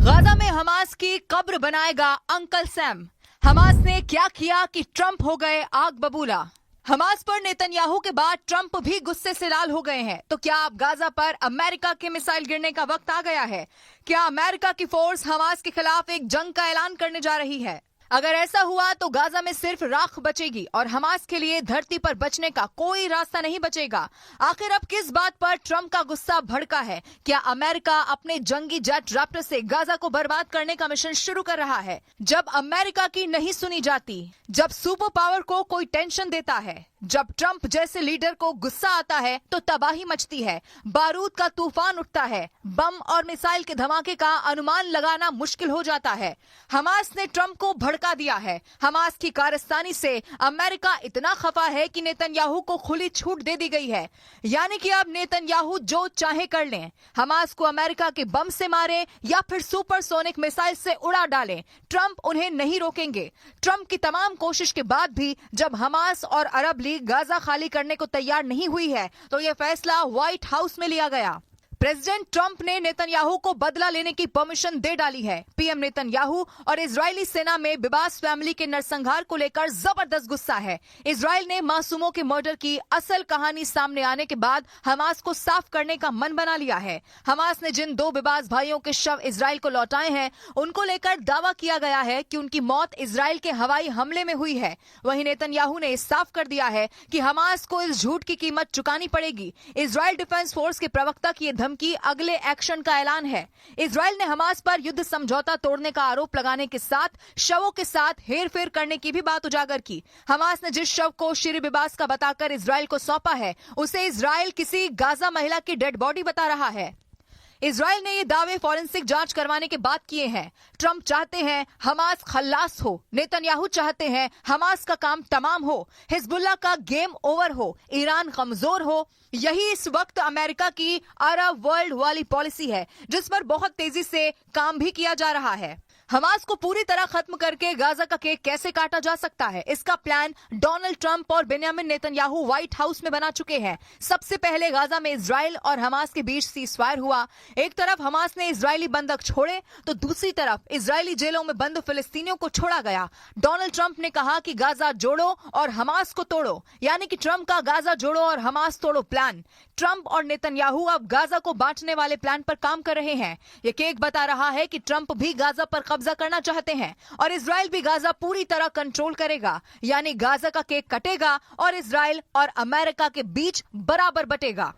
Gaza में Hamas की कब्र बनाएगा अंकल सैम। हमास ने क्या किया कि ट्रंप हो गए आग बबूला। हमास पर नेतन्याहू के बाद ट्रंप भी गुस्से से लाल हो गए हैं। तो क्या अब गाजा पर अमेरिका के मिसाइल गिरने का वक्त आ गया है? क्या अमेरिका की फोर्स हमास के खिलाफ एक जंग का ऐलान करने जा रही है? अगर ऐसा हुआ तो गाजा में सिर्फ राख बचेगी और हमास के लिए धरती पर बचने का कोई रास्ता नहीं बचेगा। आखिर अब किस बात पर ट्रंप का गुस्सा भड़का है? क्या अमेरिका अपने जंगी जेट रैप्टर से गाजा को बर्बाद करने का मिशन शुरू कर रहा है? जब अमेरिका की नहीं सुनी जाती, जब सुपर पावर को कोई टेंशन देता है, जब ट्रंप जैसे लीडर को गुस्सा आता है तो तबाही मचती है, बारूद का तूफान उठता है, बम और मिसाइल के धमाके का अनुमान लगाना मुश्किल हो जाता है। हमास ने ट्रंप को भड़का दिया है। हमास की कारस्तानी से अमेरिका इतना खफा है कि नेतन्याहू को खुली छूट दे दी गई है। यानी कि अब नेतन्याहू जो चाहे कर लें, हमास को अमेरिका के बम से मारें या फिर सुपरसोनिक मिसाइल से उड़ा डालें, ट्रंप उन्हें नहीं रोकेंगे। ट्रंप की तमाम कोशिश के बाद भी जब हमास और अरब लीग गाजा खाली करने को तैयार नहीं हुई है तो यह फैसला व्हाइट हाउस में लिया गया। प्रेसिडेंट ट्रंप ने नेतन्याहू को बदला लेने की परमिशन दे डाली है। पीएम नेतन्याहू और इजरायली सेना में बिबास फैमिली के नरसंहार को लेकर जबरदस्त गुस्सा है। इजरायल ने मासूमों के मर्डर की असल कहानी सामने आने के बाद हमास को साफ करने का मन बना लिया है। हमास ने जिन दो बिबास भाइयों के शव इजरायल को लौटाए हैं, उनको लेकर दावा किया गया है कि उनकी मौत इजरायल के हवाई हमले में हुई है। वहीं नेतन्याहू ने साफ कर दिया है कि हमास को इस झूठ की कीमत चुकानी पड़ेगी। इजरायल डिफेंस फोर्स के प्रवक्ता की धमकी अगले एक्शन का ऐलान है। इजरायल ने हमास पर युद्ध समझौता तोड़ने का आरोप लगाने के साथ शवों के साथ हेरफेर करने की भी बात उजागर की। हमास ने जिस शव को शिरी बिबास का बताकर इजरायल को सौंपा है, उसे इजरायल किसी गाजा महिला की डेड बॉडी बता रहा है। इजरायल ने ये दावे फॉरेंसिक जांच करवाने के बाद किए हैं। ट्रंप चाहते हैं हमास खल्लास हो, नेतन्याहू चाहते हैं हमास का काम तमाम हो, हिजबुल्लाह का गेम ओवर हो, ईरान कमजोर हो। यही इस वक्त अमेरिका की अरब वर्ल्ड वाली पॉलिसी है, जिस पर बहुत तेजी से काम भी किया जा रहा है। हमास को पूरी तरह खत्म करके गाजा का केक कैसे काटा जा सकता है, इसका प्लान डोनाल्ड ट्रंप और बेंयामिन नेतन्याहू व्हाइट हाउस में बना चुके हैं। सबसे पहले गाजा में इजरायल और हमास के बीच सीजफायर हुआ। एक तरफ हमास ने इजरायली बंधक छोड़े तो दूसरी तरफ इजरायली जेलों में बंद फिलिस्तीनियों को छोड़ा गया। डोनाल्ड ट्रंप ने कहा कि गाजा जोड़ो और हमास को तोड़ो, यानी कि ट्रंप का गाजा जोड़ो और हमास तोड़ो प्लान। ट्रंप और नेतन्याहू अब गाजा को बांटने वाले प्लान पर काम कर रहे हैं। ये केक बता रहा है कि ट्रंप भी गाजा पर कब्जा करना चाहते हैं और इजरायल भी गाजा पूरी तरह कंट्रोल करेगा, यानी गाजा का केक कटेगा और इजरायल और अमेरिका के बीच बराबर बटेगा।